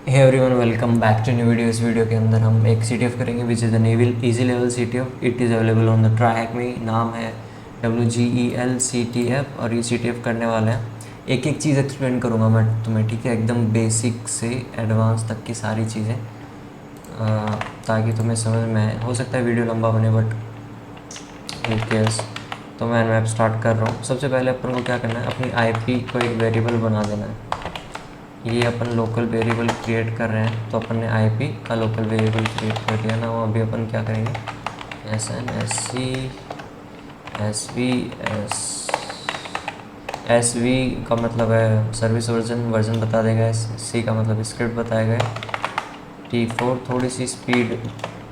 Hey everyone, welcome back to new video. इस video के अंदर हम एक CTF करेंगे which is an easy level CTF। It is available on the TryHackMe. नाम है WGEL CTF और ये CTF करने वाले हैं। एक एक चीज़ एक्सप्लेन करूँगा मैं तुम्हें, ठीक है? एकदम बेसिक से एडवांस तक की सारी चीज़ें, ताकि तुम्हें समझ में आए। हो सकता है वीडियो लंबा बने, बट हू केयर्स। तो मैं मैप स्टार्ट कर रहा हूँ। सबसे पहले अपन को क्या करना है, अपनी IP को एक वेरिएबल बना देना है। ये अपन लोकल वेरिएबल क्रिएट कर रहे हैं, तो अपन ने IP का लोकल वेरिएबल क्रिएट कर दिया ना। वो अभी अपन क्या करेंगे, SNSC SV का मतलब है सर्विस वर्जन बता देगा। C का मतलब स्क्रिप्ट बताएगा। T4 थोड़ी सी स्पीड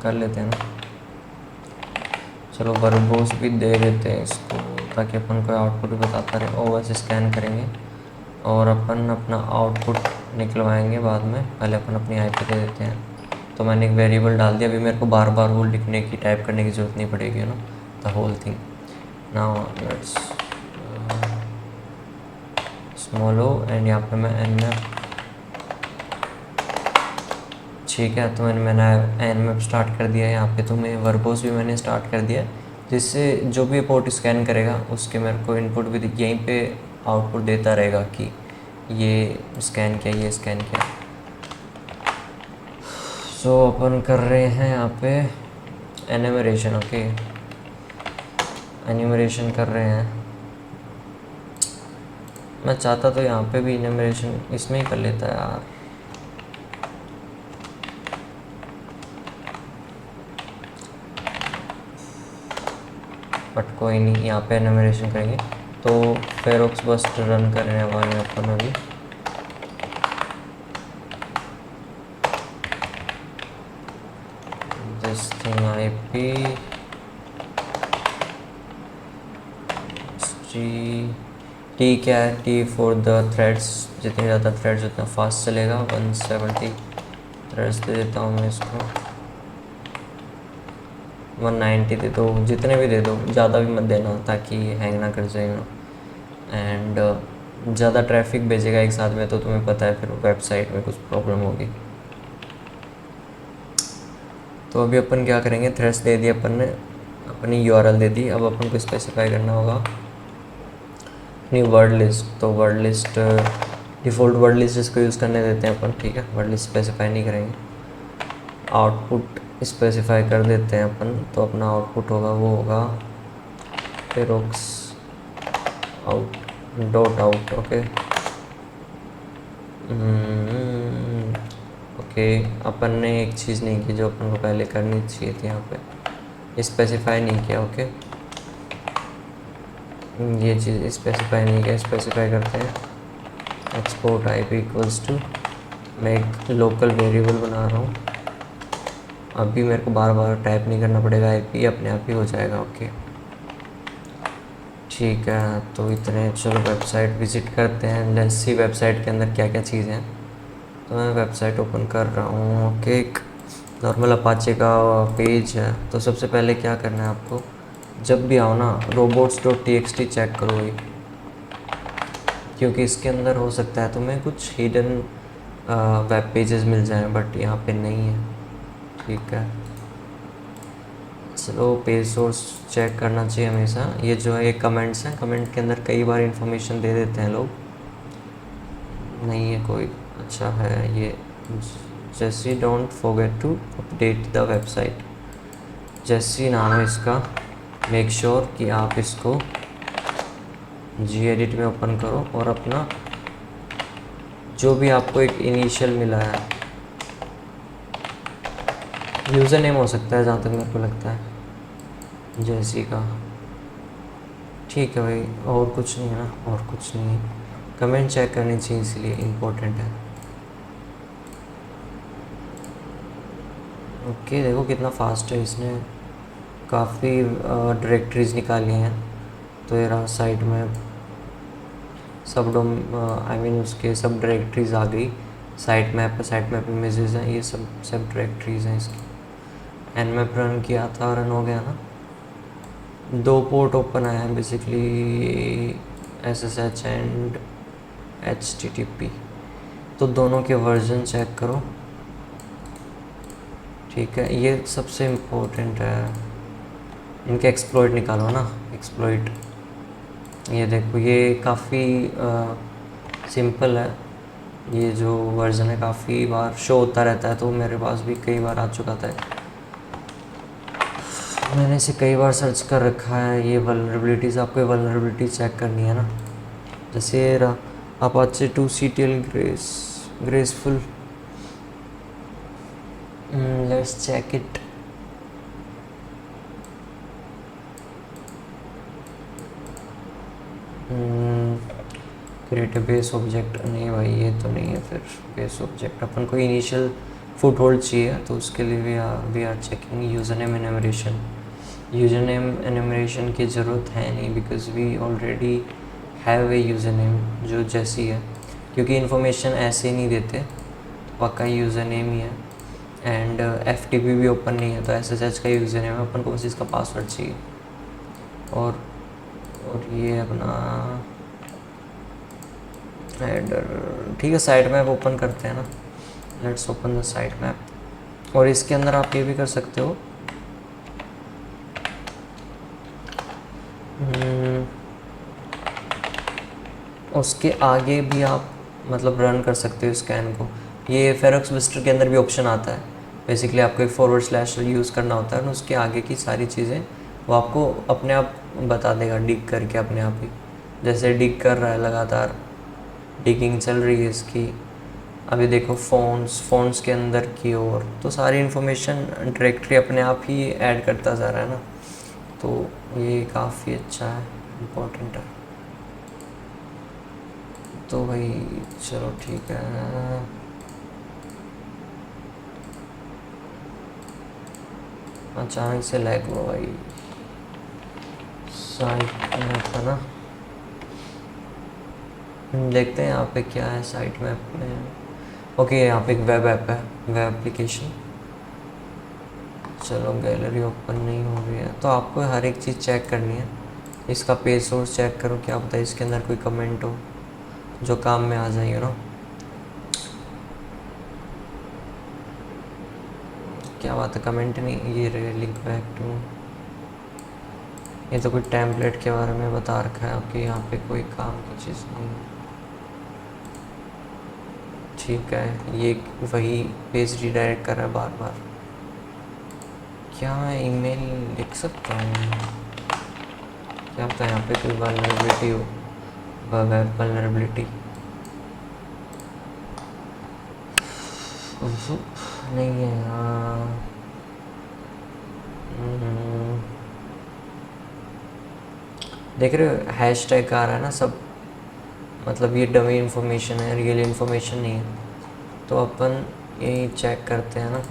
कर लेते हैं ना। चलो वर्बोस भी दे देते हैं इसको, ताकि अपन को आउटपुट भी बताता रहे। OS स्कैन करेंगे और अपन अपना आउटपुट निकलवाएंगे बाद में। पहले अपन अपनी IP दे देते हैं। तो मैंने एक वेरिएबल डाल दिया। अभी मेरे को बार बार वो लिखने की, टाइप करने की ज़रूरत नहीं पड़ेगी ना, the whole thing. Now let's स्मॉलो एंड यहाँ पे मैं nmap, ठीक है। तो मैंने nmap स्टार्ट कर दिया है। यहाँ पे तुम्हें वर्बोस भी मैंने स्टार्ट कर दिया, जिससे जो भी पोर्ट स्कैन करेगा उसके मेरे को इनपुट भी यहीं पे आउटपुट देता रहेगा कि ये स्कैन किया, ये स्कैन किया। सो अपन कर रहे हैं यहाँ पे एनिमरेशन। ओके, एनिमरेशन कर रहे हैं। मैं चाहता तो यहाँ पे भी एनिमरेशन इसमें ही कर लेता यार। बट कोई नहीं, यहाँ पे एनिमरेशन करेंगे। तो फेरोक्स बस्ट रन करने वाले हैं अपन अभी। दिस थिंग IP T क्या है, T फॉर द थ्रेड्स। जितने ज़्यादा थ्रेड्स उतना फास्ट चलेगा। 170 थ्रेड्स दे देता हूँ मैं इसको। 190 दे दो, जितने भी दे दो, ज़्यादा भी मत देना ताकि हैंग ना कर जाए ना। एंड ज़्यादा ट्रैफिक भेजेगा एक साथ में तो तुम्हें पता है फिर वेबसाइट में कुछ प्रॉब्लम होगी। तो अभी अपन क्या करेंगे, थ्रेड्स दे दिए अपन ने, अपनी URL दे दी। अब अपन को स्पेसिफाई करना होगा अपनी वर्ड लिस्ट। तो word list, default word list इसको यूज़ करने देते हैं अपन, ठीक है। वर्ड लिस्ट स्पेसिफाई नहीं करेंगे। आउटपुट स्पेसिफाई कर देते हैं अपन। तो अपना आउटपुट होगा, वो होगा फेरोक्स out dot out. Okay okay, अपन ने एक चीज़ नहीं की जो अपन को पहले करनी चाहिए थी। यहाँ पे स्पेसिफाई नहीं किया। ओके, ये चीज़ स्पेसिफाई नहीं किया। स्पेसिफाई करते हैं एक्सपोर्ट IP इक्वल्स टू, मैं एक लोकल वेरिएबल बना रहा हूँ। अभी मेरे को बार बार टाइप नहीं करना पड़ेगा, IP अपने आप ही हो जाएगा। ओके ठीक है, तो इतने। चलो वेबसाइट विज़िट करते हैं, लेट्स सी वेबसाइट के अंदर क्या क्या चीज़ें हैं। तो मैं वेबसाइट ओपन कर रहा हूँ। ओके, एक नॉर्मल अपाचे का पेज है। तो सबसे पहले क्या करना है आपको, जब भी आओ ना, robots.txt चेक करो ये, क्योंकि इसके अंदर हो सकता है तुम्हें कुछ हिडन वेब पेजेस मिल जाएं, बट यहाँ पे नहीं है, ठीक है। चलो पेज सोर्स चेक करना चाहिए हमेशा। ये जो है ये कमेंट्स हैं, कमेंट के अंदर कई बार इन्फॉर्मेशन दे देते हैं लोग। नहीं है कोई, अच्छा है ये, JC don't forget to update the website. JC नाम है इसका। मेक श्योर कि आप इसको gedit में ओपन करो और अपना जो भी आपको एक इनिशियल मिला है, यूज़र नेम हो सकता है जहाँ तक मेरे को लगता है, जेसी का। ठीक है भाई, और कुछ नहीं है ना, और कुछ नहीं है। कमेंट चेक करनी चाहिए, इसलिए इम्पोर्टेंट है। ओके, देखो कितना फास्ट है, इसने काफ़ी डायरेक्टरीज निकाली हैं। तो ये रहा साइट में सब आई मीन उसके सब डायरेक्टरीज आ गई। साइट मैप इमेजेस हैं, ये सब डायरेक्टरीज हैं इसकी। nmap रन किया था, रन हो गया ना। 2 पोर्ट ओपन आया है बेसिकली, SSH एंड HTTP। तो दोनों के वर्जन चेक करो, ठीक है। ये सबसे इम्पोर्टेंट है, इनके एक्सप्लॉइट निकालो ना, एक्सप्लॉइट। ये देखो ये काफ़ी सिंपल है, ये जो वर्जन है काफ़ी बार शो होता रहता है, तो मेरे पास भी कई बार आ चुका था, मैंने इसे कई बार सर्च कर रखा है। ये वल्नरेबिलिटीज़, आपको वल्नरेबिलिटी चेक करनी है ना, जैसे ये रहा Apache 2CTL graceful, let's check it. Create base object, नहीं भाई ये तो नहीं है। फिर बेस ऑब्जेक्ट अपन को इनिशियल फुट होल्ड चाहिए, तो उसके लिए we are checking user name enumeration. User name enumeration की ज़रूरत है नहीं, because we already have a user name जो जैसी है, क्योंकि इन्फॉर्मेशन ऐसे ही नहीं देते, पक्का यूज़र नेम ही है। एंड FTP भी ओपन नहीं है, तो SSH का यूज़र नेम है, अपन को बस इसका पासवर्ड चाहिए। और ये अपना हेडर, ठीक है। साइट मैप ओपन करते हैं ना, let's open the site map. और इसके अंदर आप ये भी कर सकते हो, उसके आगे भी आप मतलब रन कर सकते हो स्कैन को। ये फेरोक्स विस्टर के अंदर भी ऑप्शन आता है, बेसिकली आपको एक फॉरवर्ड / यूज़ करना होता है, और उसके आगे की सारी चीज़ें वो आपको अपने आप बता देगा, डिग करके अपने आप ही। जैसे डिग कर रहा है, लगातार डिगिंग चल रही है इसकी। अभी देखो फ़ोन्स के अंदर की ओर, तो सारी इन्फॉर्मेशन डायरेक्टरी अपने आप ही ऐड करता जा रहा है ना, तो ये काफ़ी अच्छा है, इम्पोर्टेंट है। तो भाई चलो ठीक है, अचानक से लैग हुआ भाई, साइट मैप था ना। देखते हैं यहाँ पे क्या है साइट मैप में। ओके, यहाँ पे एक वेब ऐप है, वेब एप्लीकेशन। चलो गैलरी ओपन नहीं हो रही है, तो आपको हर एक चीज़ चेक करनी है। इसका पेज सोर्स चेक करो, क्या पता है इसके अंदर कोई कमेंट हो जो काम में आ जाए, यू नो। क्या बात है, कमेंट नहीं, ये रहे लिंक बैक टू। ये तो कोई टेम्पलेट के बारे में बता रखा है कि यहाँ पे कोई काम की चीज़ नहीं है, ठीक है। ये वही पेज रीडायरेक्ट कर रहा है बार बार। क्या मैं ईमेल लिख सकता हूँ? क्या पता है यहाँ पे कोई वल्नरेबिलिटी हो, वेब वल्नरेबिलिटी। नहीं है यहाँ। देख रहे हो हैश टैग आ रहा है ना सब, मतलब ये डमी इन्फॉर्मेशन है, रियल इन्फॉर्मेशन नहीं है। तो अपन यही चेक करते हैं ना,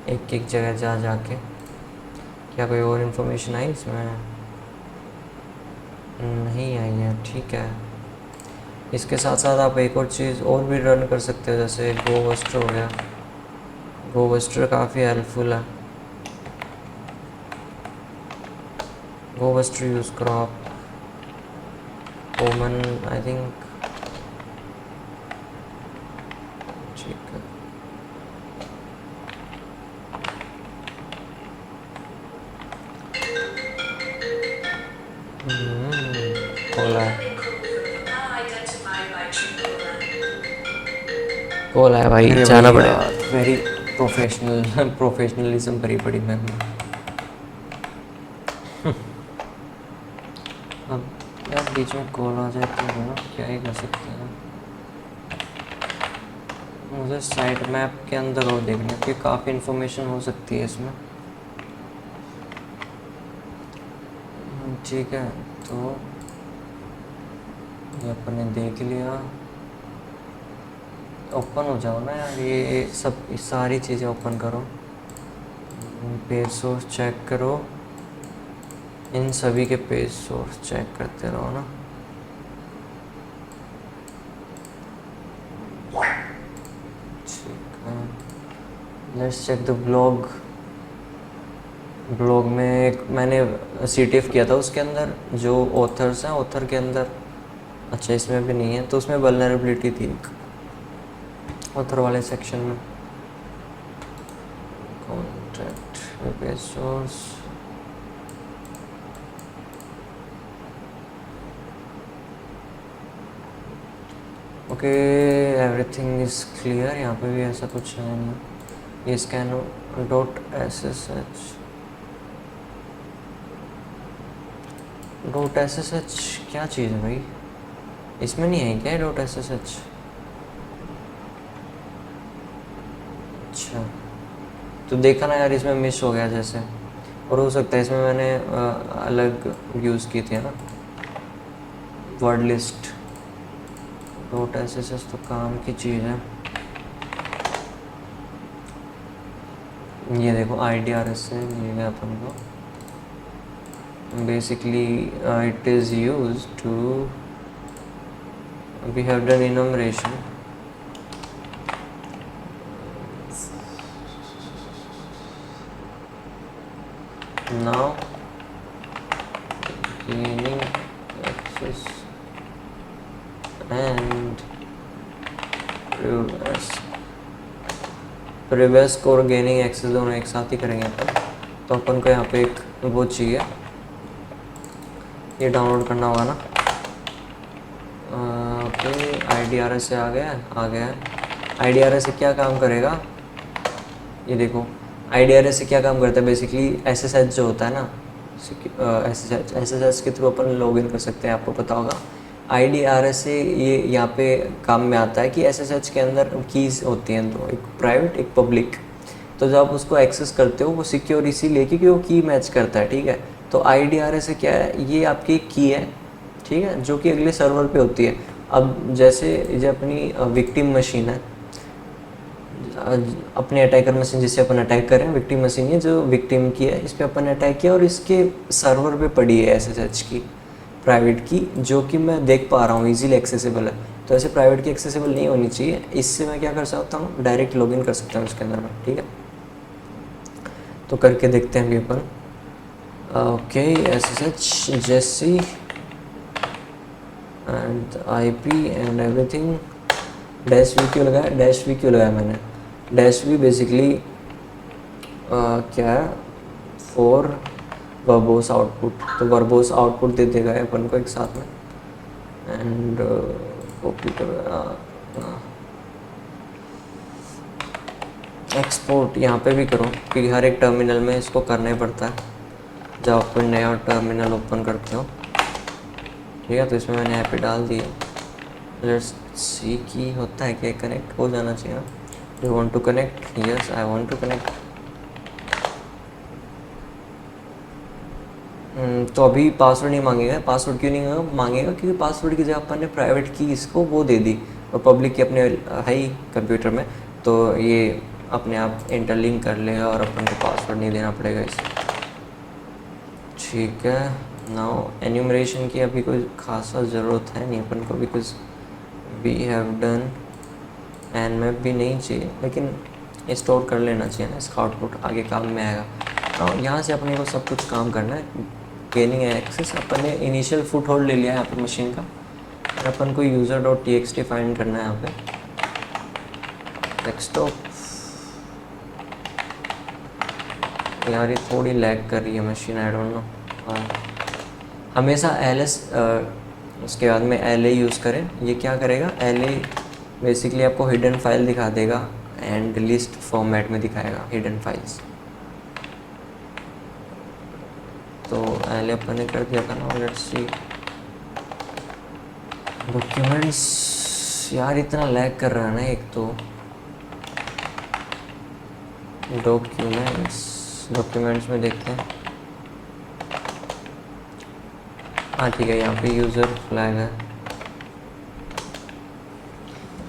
एक एक जगह जा जाके, क्या कोई और इन्फॉर्मेशन आई इसमें? नहीं आई है, ठीक है। इसके साथ साथ आप एक और चीज़ और भी रन कर सकते हो, जैसे गोवस्टर हो गया। गोवस्टर काफ़ी हेल्पफुल है, गोवस्टर यूज़ करो आप। कॉमन आई थिंक, ठीक है। खोला है, खोला है भाई, जाना पड़ेगा। वेरी प्रोफेशनलिज्म भरी पड़ी मैम। अब यार बीच में कॉल आ जाए तो ना, क्या ही कर सकते हैं। मुझे साइट मैप के अंदर और देखना है, क्योंकि काफ़ी इन्फॉर्मेशन हो सकती है इसमें, ठीक है। तो ये अपन ने देख लिया, ओपन हो जाओ ना यार, ये सब सारी चीज़ें ओपन करो, पेज सोर्स चेक करो, इन सभी के पेज सोर्स चेक करते रहो ना। ठीक है, let's check the blog. Blog में एक मैंने CTF किया था, उसके अंदर जो ऑथर्स हैं, ऑथर के अंदर, अच्छा इसमें भी नहीं है, तो उसमें वल्नरेबिलिटी थी। ऑथर वाले सेक्शन में contact page source, okay everything is clear. यहाँ पे भी ऐसा कुछ है नहीं। ये स्कैन .ssh क्या चीज़ है भाई? इसमें नहीं है क्या .ssh? अच्छा, तो देखा ना यार, इसमें मिस हो गया जैसे, और हो सकता है इसमें मैंने अलग यूज़ की थी ना वर्ड लिस्ट। .ssh तो काम की चीज़ है। ये देखो IDRS से मिलेगा अपन को। Basically it is use to, we have done enumeration, now gaining access and previous को और गेनिंग एक्सेस दोनों एक साथ ही करेंगे अपन। तो अपन को यहाँ पे एक वो चाहिए, ये डाउनलोड करना होगा ना। ओके IDRS से आ गया है। IDRS से क्या काम करेगा, ये देखो IDRS से क्या काम करता है बेसिकली। SSH जो होता है ना, SSH के थ्रू अपन लॉगिन कर सकते हैं, आपको पता होगा। IDRS से ये यहाँ पे काम में आता है कि SSH के अंदर कीज़ होती हैं दो, एक प्राइवेट एक पब्लिक। तो जब आप उसको एक्सेस करते हो वो सिक्योर इसीलिए क्योंकि वो की मैच करता है, ठीक है। तो IDRS से क्या है, ये आपकी की है, ठीक है, जो कि अगले सर्वर पे होती है। अब जैसे जो अपनी विक्टिम मशीन है, अपने अटैकर मशीन जिससे अपन अटैक करें, विक्टिम मशीन है जो विक्टिम की है, इस पर अपन अटैक किया और इसके सर्वर पे पड़ी है SSH की प्राइवेट की, जो कि मैं देख पा रहा हूँ इजीली एक्सेसिबल है। तो ऐसे प्राइवेट की एक्सेसिबल नहीं होनी चाहिए। इससे मैं क्या कर सकता हूँ, डायरेक्ट लॉगिन कर सकता हूँ इसके अंदर में, ठीक है। तो करके देखते हैं अभी अपन। ओके SSH जैसी and IP and everything. -v क्यों लगाया मैंने? -v बेसिकली क्या है, फॉर वर्बोस आउटपुट। तो वर्बोस आउटपुट दे देगा अपन को एक साथ में। एंड कॉपी कर एक्सपोर्ट यहाँ पे भी करो, क्योंकि हर एक टर्मिनल में इसको करना ही पड़ता है जब आप कोई नया टर्मिनल ओपन करते हो, ठीक है। तो इसमें मैंने IP डाल दिया। लेट्स सी की होता है कि कनेक्ट हो जाना चाहिए ना। You want to connect? Yes I want to connect. तो अभी पासवर्ड नहीं मांगेगा। पासवर्ड क्यों नहीं मांगेगा? क्योंकि पासवर्ड की जगह अपन ने प्राइवेट की इसको वो दे दी और पब्लिक की अपने है ही कंप्यूटर में, तो ये अपने आप इंटरलिंक कर लेगा और अपन को पासवर्ड नहीं देना पड़ेगा इसे, ठीक है। नाउ एन्यूमरेशन की अभी कोई खासा ज़रूरत है नहीं अपन को, because we have done. And map भी नहीं चाहिए, लेकिन स्टोर कर लेना चाहिए ना, इसका आउटपुट आगे काम में आएगा। और यहाँ से अपने को सब कुछ काम करना है। गेनिंग एक्सेस अपन ने इनिशियल फुट होल्ड ले लिया है यहाँ पे मशीन का, और अपन को user.txt फाइंड करना है यहाँ पे। डेस्कटॉप यार ये थोड़ी लैग कर रही है मशीन, आई डोंट नो। हमेशा ls उसके बाद में LA यूज़ करें। ये क्या करेगा, LA बेसिकली आपको हिडन फाइल दिखा देगा एंड लिस्ट फॉर्मेट में दिखाएगा हिडन फाइल्स। तो LA अपन ने कर दिया था ना। Let's see documents. यार इतना लैग कर रहा है ना एक तो। डॉक्यूमेंट्स में देखते हैं। हाँ ठीक है, यहाँ पे यूज़र फ्लैग है,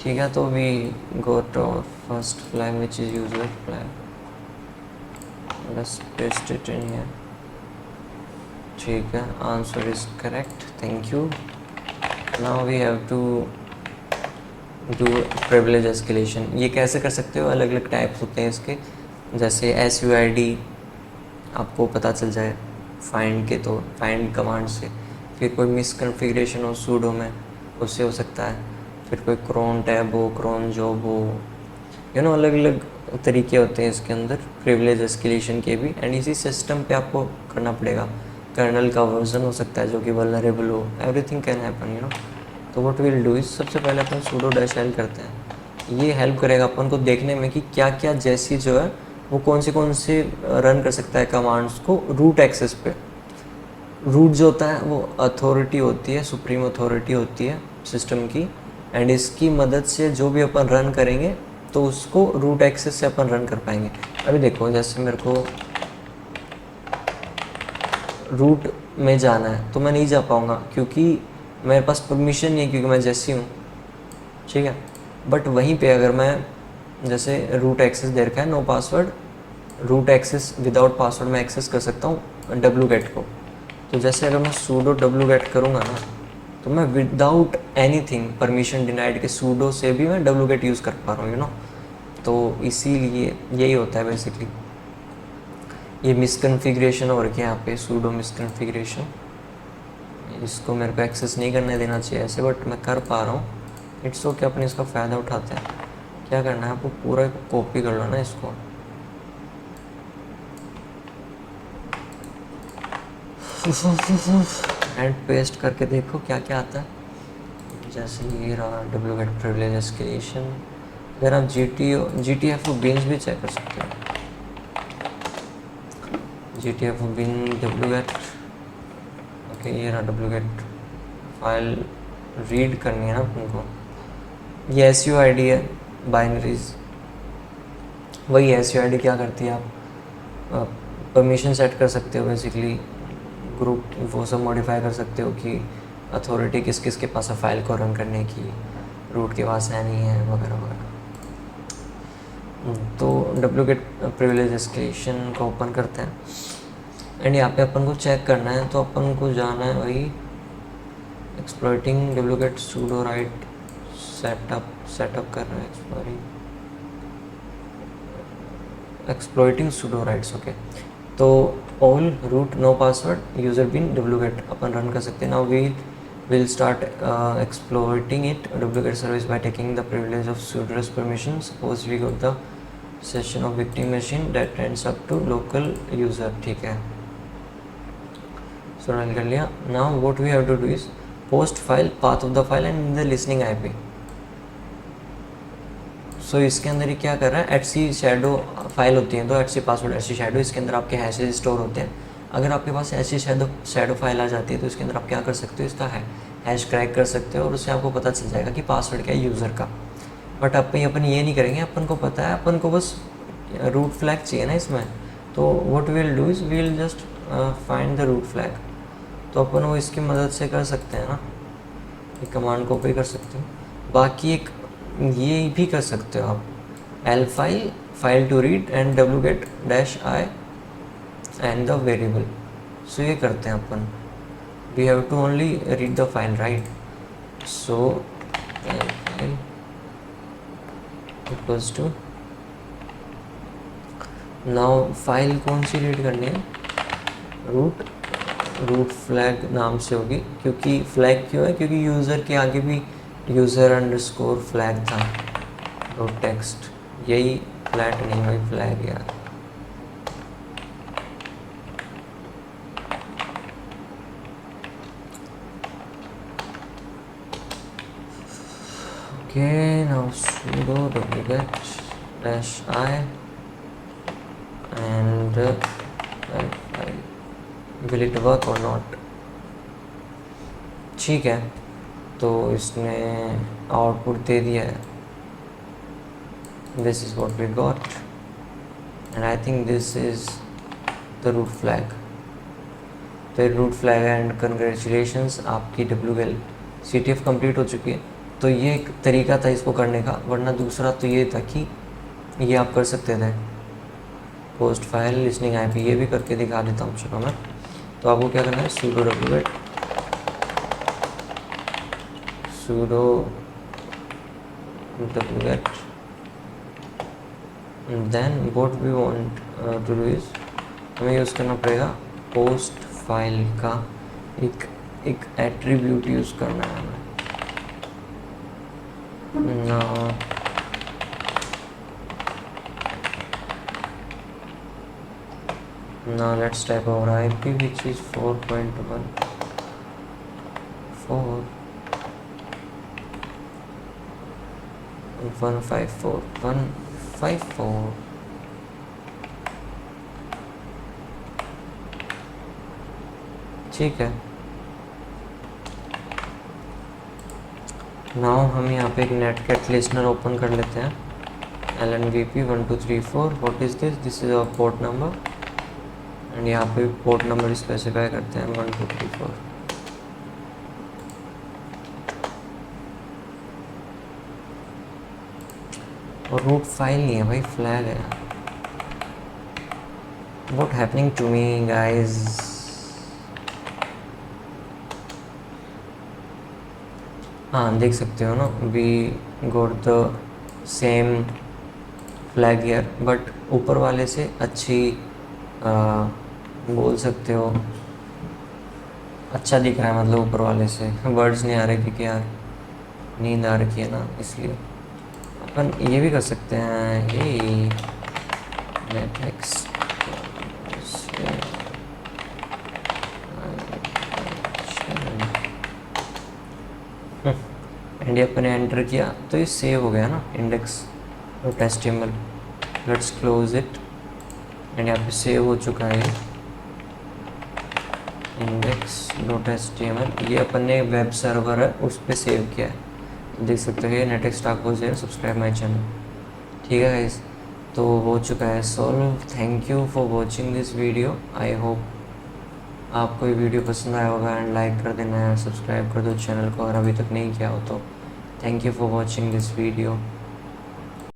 ठीक है। तो we go to first flag which is user flag. Let's paste it in here, ठीक है। Answer is correct, thank you. Now we have to do privilege escalation. ये कैसे कर सकते हो, अलग अलग टाइप्स होते हैं इसके। जैसे SUID आपको पता चल जाए फाइंड के, तो फाइंड कमांड से। फिर कोई मिसकन्फिग्रेशन हो सूडो में, उससे हो सकता है। फिर कोई क्रोन टैब हो, क्रोन जॉब हो, अलग अलग तरीके होते हैं इसके अंदर प्रिविलेज एस्केलेशन के भी, एंड इसी सिस्टम पे आपको करना पड़ेगा। कर्नल का वर्जन हो सकता है जो कि वल्नरेबल हो, एवरीथिंग कैन हैपन। तो व्हाट विल डू इज, सबसे पहले अपन sudo -l करते हैं। ये हेल्प करेगा अपन को देखने में कि क्या क्या जैसी जो है वो कौन से रन कर सकता है कमांड्स को रूट एक्सेस पे। रूट जो होता है वो अथॉरिटी होती है, सुप्रीम अथॉरिटी होती है सिस्टम की, एंड इसकी मदद से जो भी अपन रन करेंगे तो उसको रूट एक्सेस से अपन रन कर पाएंगे। अभी देखो जैसे मेरे को रूट में जाना है तो मैं नहीं जा पाऊँगा क्योंकि मेरे पास परमिशन नहीं है, क्योंकि मैं जैसी हूँ, ठीक है। बट वहीं पे अगर मैं जैसे रूट एक्सेस दे रखा है no password, root access without password मैं एक्सेस कर सकता हूँ wget को। तो जैसे अगर मैं sudo wget करूँगा ना तो मैं विदाउट एनीथिंग परमिशन डिनाइड के sudo से भी मैं wget यूज़ कर पा रहा हूँ, तो इसीलिए यही होता है बेसिकली। ये मिसकन्फिग्रेशन हो रखी है यहाँ पे, sudo मिसकन्फिग्रेशन। इसको मेरे को एक्सेस नहीं करने देना चाहिए ऐसे, बट मैं कर पा रहा हूँ। इट्स ओके, अपने इसका फ़ायदा उठाते हैं। क्या करना है आपको, पूरा कॉपी कर लो ना इसको, एंड पेस्ट करके देखो क्या क्या आता है। जैसे ये रहा wget प्रिविलेज एस्केलेशन। अगर आप GTF बीन्स भी चेक कर सकते हो, GTF bin wget। ओके, ये रहा wget फाइल, रीड करनी है ना अपन को। ये SUID है, बाइनरीज। वही SUID क्या करती है, आप परमिशन सेट कर सकते हो बेसिकली, ग्रुप वो सब मॉडिफाई कर सकते हो कि अथॉरिटी किस किस के पास है फाइल को रन करने की, रूट के पास है नहीं है, वगैरह वगैरह। तो wget प्रिविलेज एस्केलेशन को ओपन करते हैं, एंड यहाँ पे अपन को चेक करना है। तो अपन को जाना है वही exploiting wget sudo right setup कर रहा है, एक्सप्लॉइटिंग sudo rights। ओके, तो all root no password user bin wget अपन रन कर सकते हैं। Now we will start exploiting it wget service by taking the privilege of sudo's permission. Suppose we got the session of victim machine that ends up to local user, ठीक है। so run कर लिया। now what we have to do is post file path of the file and in the listening IP। so इसके अंदर ही क्या कर रहा है, etc shadow फाइल होती है, तो etc पासवर्ड etc shadow, इसके अंदर आपके हैशेज स्टोर होते हैं। अगर आपके पास ऐसी शैडो फाइल आ जाती है तो इसके अंदर आप क्या कर सकते हो, इसका हैश क्रैक कर सकते हो और उससे आपको पता चल जाएगा कि पासवर्ड क्या है यूज़र का। बट अपन ये नहीं करेंगे, अपन को पता है, अपन को बस रूट फ्लैग चाहिए ना इसमें। तो what will do is we will just find the root flag. तो अपन वो इसकी मदद से कर सकते हैं ना, एक कमांड कॉपी कर सकते हो। बाकी एक ये भी कर सकते हो आप, L file to read and wget -i and the variable। so ये करते हैं अपन, we have to only read the file, right? so file equals to, now file कौन सी रीड करनी है, रूट फ्लैग नाम से होगी। क्योंकि फ्लैग क्यों है, क्योंकि यूज़र के आगे भी user_flag था, रूट टेक्स्ट, यही फ्लैट नहीं वही फ्लैग यार। Okay, now sudo wget -i and file, will it work or not? ठीक है, तो इसने आउटपुट दे दिया है, this is what we got and I think this is the root flag। तो रूट फ्लैग एंड कंग्रेचुलेशंस, आपकी WL CTF complete हो चुकी है। तो ये एक तरीका था इसको करने का, वरना दूसरा तो ये था कि ये आप कर सकते थे पोस्ट फाइल लिसनिंग IP, ये भी करके दिखा देता हूँ चलो मैं। तो आपको क्या करना है, sudo wget then what we want to do is, हमें यूज़ करना पड़ेगा पोस्ट फाइल का एक एट्रीब्यूट यूज़ करना है हमें। Now let's type our IP, which is 4.1.4.154.154. ठीक है। नाउ हम यहाँ पे एक नेटकैट लिस्टनर ओपन कर लेते हैं। LNVP 1234, what is this? This is our port number, and यहाँ पे पोर्ट नंबर स्पेसिफाई करते हैं 1234। और रूट फाइल नहीं है भाई, फ्लैग है। What happening to me guys? हाँ देख सकते हो ना, we got the same flag here, but ऊपर वाले से अच्छी बोल सकते हो अच्छा दिख रहा है, मतलब ऊपर वाले से वर्ड्स नहीं आ रहे क्योंकि यार नींद आ रखी है ना, इसलिए। अपन ये भी कर सकते हैं, ये नेटफ्लिक्स एंड अपन एंटर किया तो ये सेव हो गया ना, index.html। Let's close it, and यहाँ पे सेव हो चुका है index.html। ये अपन ने वेब सर्वर है उस पर सेव किया है, देख सकते हो। ये नेटफ्लिक्स टाकोस है, सब्सक्राइब माई चैनल। ठीक है गाइस, तो हो चुका है solve. Thank you for watching this video. I hope आपको ये वीडियो पसंद आया होगा, एंड लाइक कर देना है, सब्सक्राइब कर दो चैनल को अगर अभी तक नहीं किया हो तो। Thank you for watching this video.